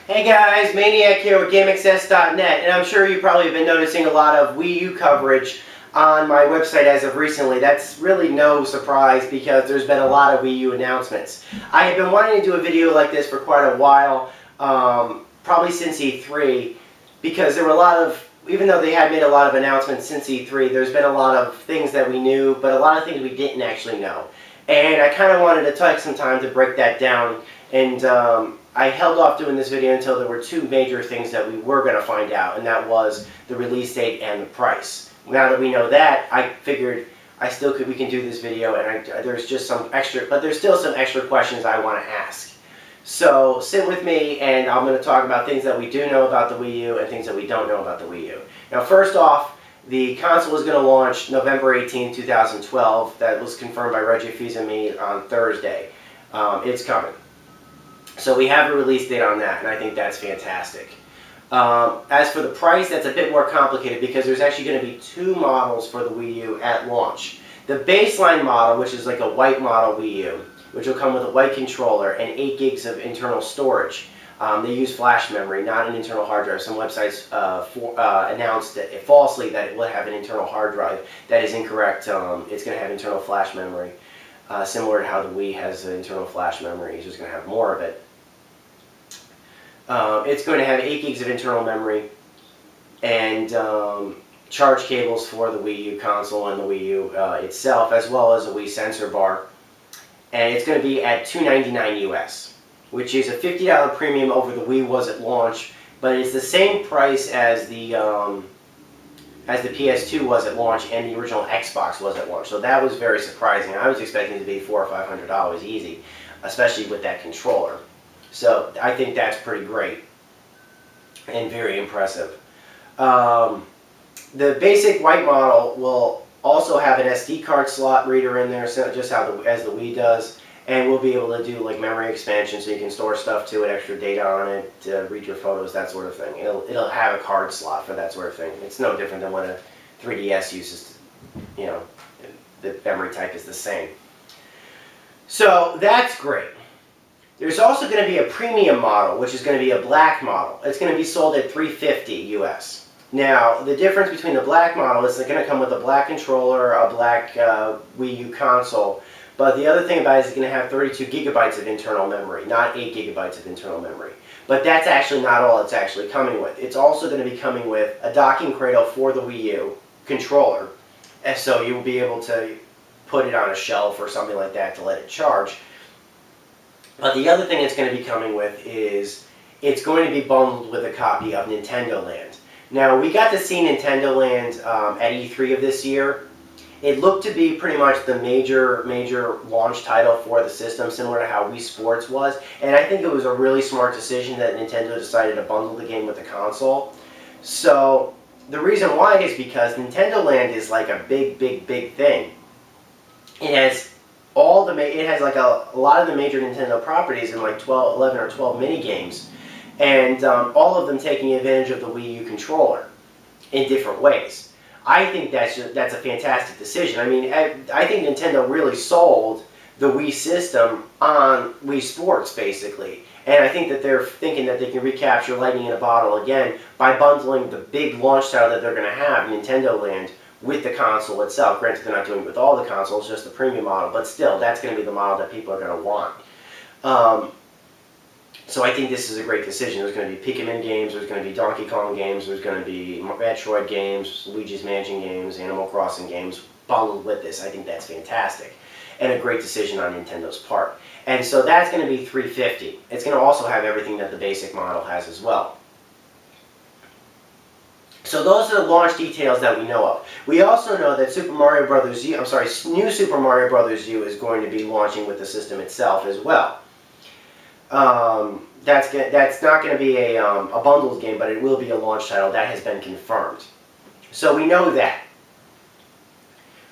Hey guys, Maniac here with GameXS.net, and I'm sure you probably have been noticing a lot of Wii U coverage on my website as of recently. That's really no surprise because there's been a lot of Wii U announcements. I have been wanting to do a video like this for quite a while, probably since E3, because there were a lot of, even though they had made a lot of announcements since E3, there's been a lot of things that we knew, but a lot of things we didn't actually know. And I kind of wanted to take some time to break that down, and I held off doing this video until there were two major things that we were going to find out, and that was the release date and the price. Now that we know that, I figured we can do this video, and there's just some extra, but there's still some extra questions I want to ask. So sit with me, and I'm going to talk about things that we do know about the Wii U and things that we don't know about the Wii U. Now, first off, the console is going to launch November 18, 2012. That was confirmed by Reggie Fils and me on Thursday. It's coming. So we have a release date on that, and I think that's fantastic. As for the price, that's a bit more complicated because there's actually going to be two models for the Wii U at launch. The baseline model, which is like a white model Wii U, which will come with a white controller and 8 gigs of internal storage. They use flash memory, not an internal hard drive. Some websites announced falsely that it would have an internal hard drive. That is incorrect. It's going to have internal flash memory, similar to how the Wii has internal flash memory. It's just going to have more of it. It's going to have 8 gigs of internal memory and charge cables for the Wii U console and the Wii U itself, as well as a Wii sensor bar. And it's going to be at $299 US, which is a $50 premium over the Wii was at launch, but it's the same price as the PS2 was at launch and the original Xbox was at launch. So that was very surprising. I was expecting it to be $400 or $500 easy, especially with that controller. So I think that's pretty great and very impressive. The basic white model will also have an SD card slot reader in there, so just as the Wii does, and we'll be able to do like memory expansion, so you can store stuff to it, extra data on it, to read your photos, that sort of thing. It'll have a card slot for that sort of thing. It's no different than what a 3DS uses. You know, the memory type is the same. So that's great. There's also going to be a premium model, which is going to be a black model. It's going to be sold at $350 US. Now, the difference between the black model is it's going to come with a black controller, a black Wii U console, but the other thing about it is it's going to have 32 gigabytes of internal memory, not 8 gigabytes of internal memory. But that's actually not all it's actually coming with. It's also going to be coming with a docking cradle for the Wii U controller, and so you'll be able to put it on a shelf or something like that to let it charge. But the other thing it's going to be coming with is it's going to be bundled with a copy of Nintendo Land. Now, we got to see Nintendo Land at E3 of this year. It looked to be pretty much the major launch title for the system, similar to how Wii Sports was. And I think it was a really smart decision that Nintendo decided to bundle the game with the console. So the reason why is because Nintendo Land is like a big thing. It has like a lot of the major Nintendo properties in like 11 or 12 mini games, and all of them taking advantage of the Wii U controller in different ways. I think that's a fantastic decision. I mean, I think Nintendo really sold the Wii system on Wii Sports, basically. And I think that they're thinking that they can recapture lightning in a bottle again by bundling the big launch title that they're going to have, Nintendo Land, with the console itself. Granted, they're not doing it with all the consoles, just the premium model, but still, that's going to be the model that people are going to want. So I think this is a great decision. There's going to be Pikmin games, there's going to be Donkey Kong games, there's going to be Metroid games, Luigi's Mansion games, Animal Crossing games bundled with this. I think that's fantastic and a great decision on Nintendo's part. And so that's going to be $350. It's going to also have everything that the basic model has as well. So those are the launch details that we know of. We also know that New Super Mario Bros. U is going to be launching with the system itself as well. That's not going to be a bundled game, but it will be a launch title. That has been confirmed. So we know that.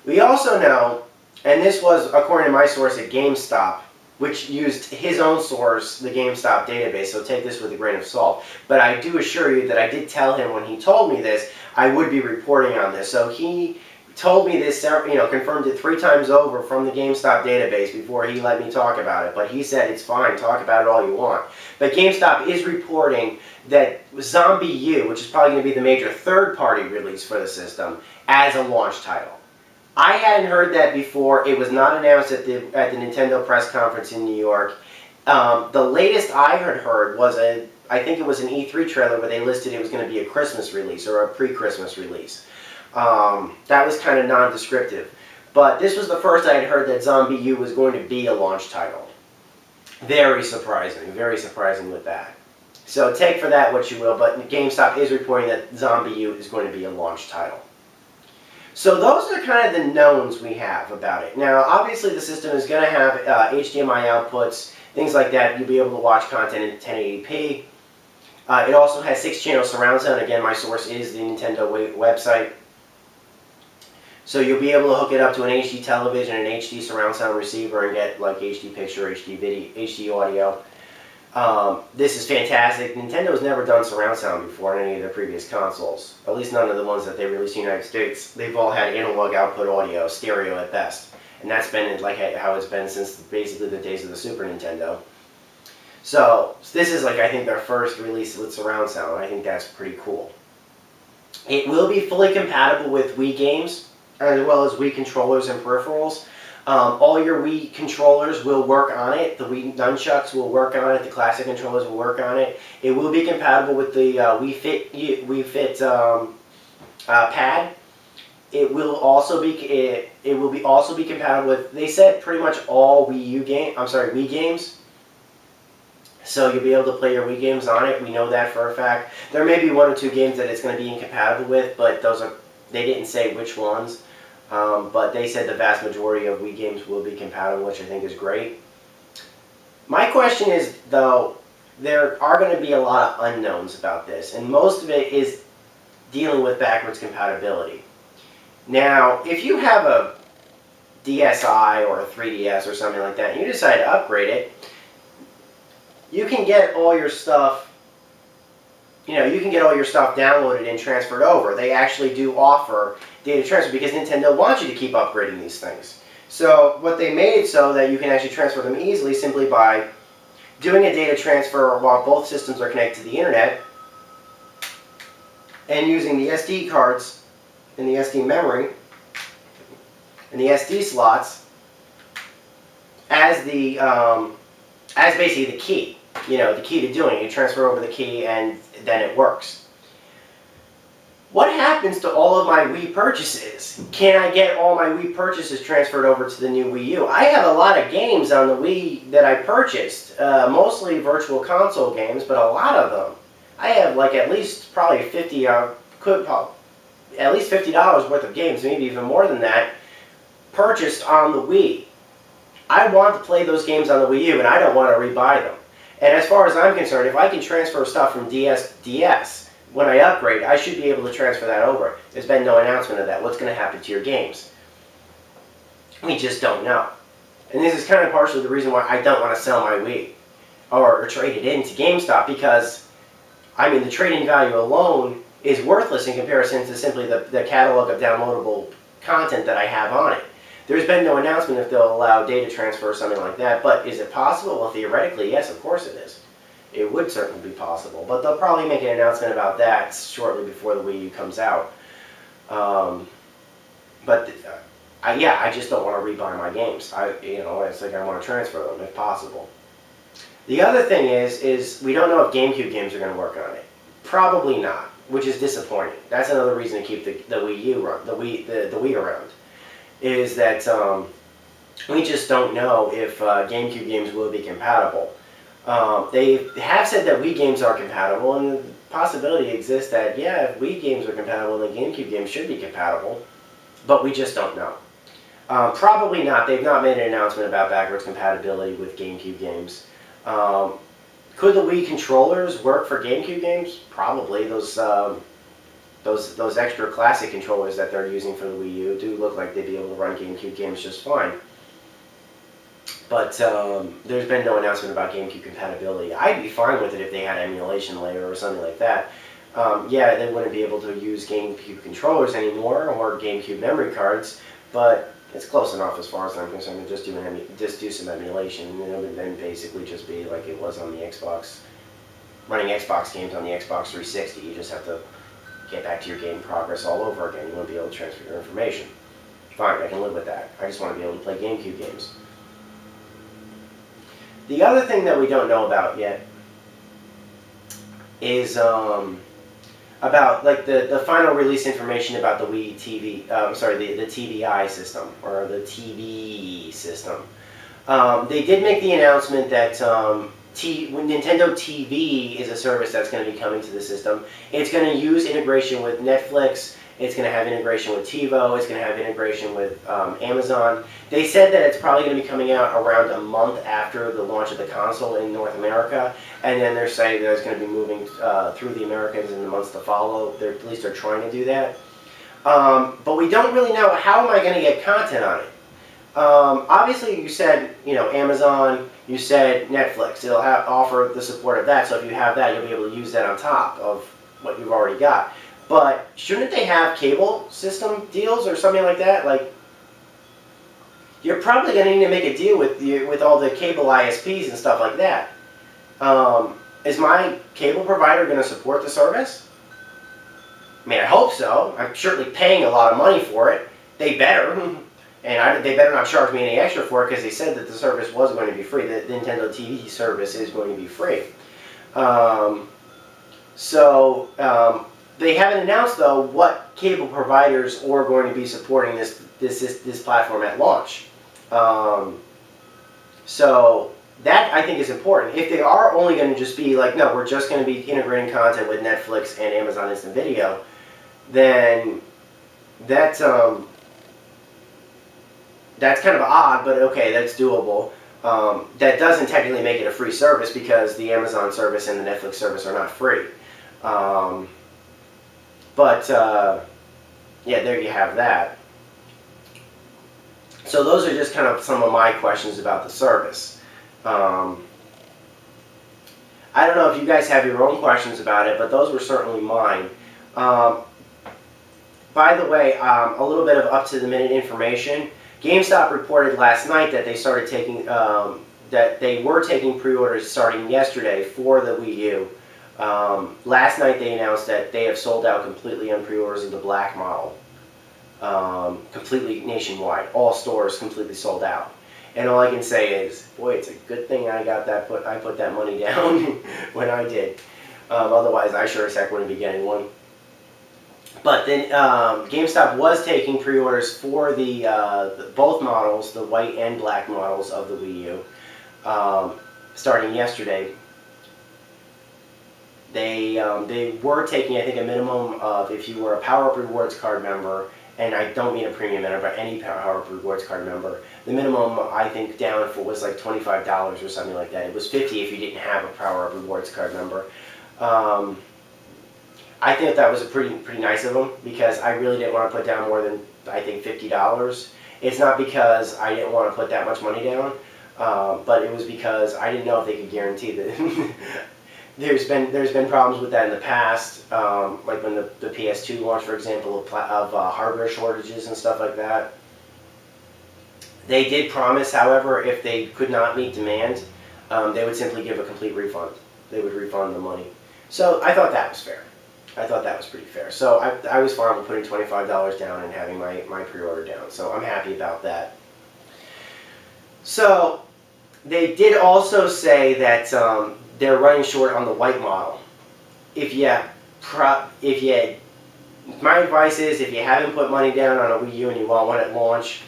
We also know, and this was according to my source at GameStop, which used his own source, the GameStop database, so take this with a grain of salt. But I do assure you that I did tell him when he told me this, I would be reporting on this. So he told me this, confirmed it 3 times over from the GameStop database before he let me talk about it. But he said it's fine, talk about it all you want. But GameStop is reporting that Zombie U, which is probably going to be the major third-party release for the system, as a launch title. I hadn't heard that before. It was not announced at the Nintendo press conference in New York. The latest I had heard was I think it was an E3 trailer where they listed it was going to be a Christmas release or a pre-Christmas release. That was kind of non-descriptive. But this was the first I had heard that Zombie U was going to be a launch title. Very surprising with that. So take for that what you will, but GameStop is reporting that Zombie U is going to be a launch title. So those are kind of the knowns we have about it. Now, obviously the system is going to have HDMI outputs, things like that. You'll be able to watch content in 1080p. It also has 6-channel surround sound. Again, my source is the Nintendo website. So you'll be able to hook it up to an HD television, an HD surround sound receiver, and get like HD picture, HD video, HD audio. This is fantastic. Nintendo's never done surround sound before in any of their previous consoles. At least none of the ones that they released in the United States. They've all had analog output audio, stereo at best. And that's been like how it's been since basically the days of the Super Nintendo. So this is like, I think, their first release with surround sound. I think that's pretty cool. It will be fully compatible with Wii games, as well as Wii controllers and peripherals. All your Wii controllers will work on it. The Wii nunchucks will work on it. The classic controllers will work on it. It will be compatible with the Wii Fit pad. It will also be compatible with, they said, pretty much all Wii games. So you'll be able to play your Wii games on it. We know that for a fact. There may be 1 or 2 games that it's going to be incompatible with, but they didn't say which ones. But they said the vast majority of Wii games will be compatible, which I think is great. My question is, though, there are going to be a lot of unknowns about this, and most of it is dealing with backwards compatibility. Now, if you have a DSi or a 3DS or something like that, and you decide to upgrade it, you can get all your stuff, downloaded and transferred over. They actually do offer data transfer because Nintendo wants you to keep upgrading these things. So what they made it so that you can actually transfer them easily simply by doing a data transfer while both systems are connected to the internet and using the SD cards and the SD memory and the SD slots as basically the key. The key to doing it. You transfer over the key and then it works. What happens to all of my Wii purchases? Can I get all my Wii purchases transferred over to the new Wii U? I have a lot of games on the Wii that I purchased, mostly virtual console games, but a lot of them. I have like at least probably at least $50 worth of games, maybe even more than that, purchased on the Wii. I want to play those games on the Wii U, and I don't want to rebuy them. And as far as I'm concerned, if I can transfer stuff from DS to DS, when I upgrade, I should be able to transfer that over. There's been no announcement of that. What's going to happen to your games? We just don't know. And this is kind of partially the reason why I don't want to sell my Wii or trade it into GameStop, because, the trade-in value alone is worthless in comparison to simply the catalog of downloadable content that I have on it. There's been no announcement if they'll allow data transfer or something like that, but is it possible? Well, theoretically, yes, of course it is. It would certainly be possible, but they'll probably make an announcement about that shortly before the Wii U comes out. I just don't want to rebuy my games. It's like I want to transfer them if possible. The other thing is we don't know if GameCube games are going to work on it. Probably not, which is disappointing. That's another reason to keep the Wii U the Wii around. Is that we just don't know if GameCube games will be compatible. They have said that Wii games are compatible, and the possibility exists that, yeah, if Wii games are compatible, then GameCube games should be compatible, but we just don't know. Probably not. They've not made an announcement about backwards compatibility with GameCube games. Could the Wii controllers work for GameCube games? Probably. Those extra classic controllers that they're using for the Wii U do look like they'd be able to run GameCube games just fine. But there's been no announcement about GameCube compatibility. I'd be fine with it if they had an emulation layer or something like that. Yeah, they wouldn't be able to use GameCube controllers anymore or GameCube memory cards, but it's close enough as far as I'm concerned to just do some emulation, and it would then basically just be like it was on the Xbox, running Xbox games on the Xbox 360. You just have to get back to your game progress all over again. You won't be able to transfer your information. Fine, I can live with that. I just want to be able to play GameCube games. The other thing that we don't know about yet is about like the final release information about the Wii TV. The TVI system or the TV system. They did make the announcement that Nintendo TV is a service that's going to be coming to the system. It's going to use integration with Netflix. It's going to have integration with TiVo. It's going to have integration with Amazon. They said that it's probably going to be coming out around a month after the launch of the console in North America, and then they're saying that it's going to be moving through the Americans in the months to follow. At least they're trying to do that. But we don't really know how am I going to get content on it. Obviously, you said Amazon. You said Netflix. It'll offer the support of that. So if you have that, you'll be able to use that on top of what you've already got. But shouldn't they have cable system deals or something like that? Like, you're probably going to need to make a deal with all the cable ISPs and stuff like that. Is my cable provider going to support the service? I mean, I hope so. I'm certainly paying a lot of money for it. They better. And they better not charge me any extra for it because they said that the service was going to be free. The Nintendo TV service is going to be free. They haven't announced, though, what cable providers are going to be supporting this platform at launch. So that, I think, is important. If they are only going to just be like, no, we're just going to be integrating content with Netflix and Amazon Instant Video, then that's kind of odd, but okay, that's doable. That doesn't technically make it a free service because the Amazon service and the Netflix service are not free. Yeah, there you have that. So those are just kind of some of my questions about the service. I don't know if you guys have your own questions about it, but those were certainly mine. By the way, a little bit of up-to-the-minute information. GameStop reported last night that they started taking, that they were taking pre-orders starting yesterday for the Wii U. Last night they announced that they have sold out completely on pre-orders of the black model. Completely nationwide. All stores completely sold out. And all I can say is, boy, it's a good thing I got that I put that money down when I did. Otherwise, I sure as heck wouldn't be getting one. But then GameStop was taking pre-orders for the both models, the white and black models of the Wii U, starting yesterday. They were taking, I think, a minimum of, if you were a PowerUp Rewards card member, and I don't mean a premium member, but any PowerUp Rewards card member, the minimum, I think, down for was like $25 or something like that. It was $50 if you didn't have a PowerUp Rewards card member. I think that was a pretty nice of them because I really didn't want to put down more than, I think, $50. It's not because I didn't want to put that much money down, but it was because I didn't know if they could guarantee that. There's been problems with that in the past, like when the PS2 launched, for example, of hardware shortages and stuff like that. They did promise, however, if they could not meet demand, they would simply give a complete refund. They would refund the money. So I thought that was fair. I thought that was pretty fair. So I was fine with putting $25 down and having my pre-order down. So I'm happy about that. So they did also say that they're running short on the white model. My advice is, if you haven't put money down on a Wii U and you want one at launch,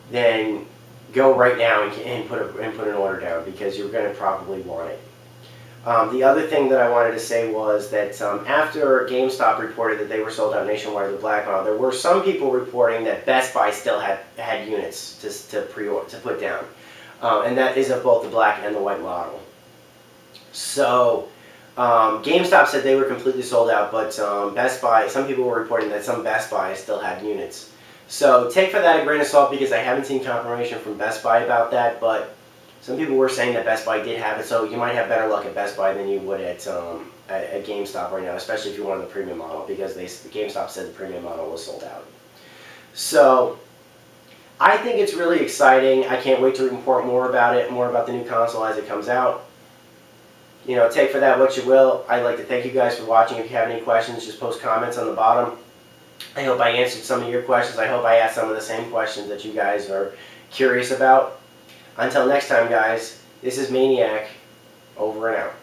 then go right now and put an order down because you're going to probably want it. The other thing that I wanted to say was that after GameStop reported that they were sold out nationwide with the black model, there were some people reporting that Best Buy still had units to put down, and that is of both the black and the white model. So GameStop said they were completely sold out, but Best Buy, some people were reporting that some Best Buy still had units. So take for that a grain of salt because I haven't seen confirmation from Best Buy about that, but Some people were saying that Best Buy did have it, so you might have better luck at Best Buy than you would at GameStop right now, especially if you wanted the premium model, because GameStop said the premium model was sold out. So I think it's really exciting. I can't wait to report more about it, more about the new console as it comes out. You know, take for that what you will. I'd like to thank you guys for watching. If you have any questions, just post comments on the bottom. I hope I answered some of your questions. I hope I asked some of the same questions that you guys are curious about. Until next time, guys, this is Maniac, over and out.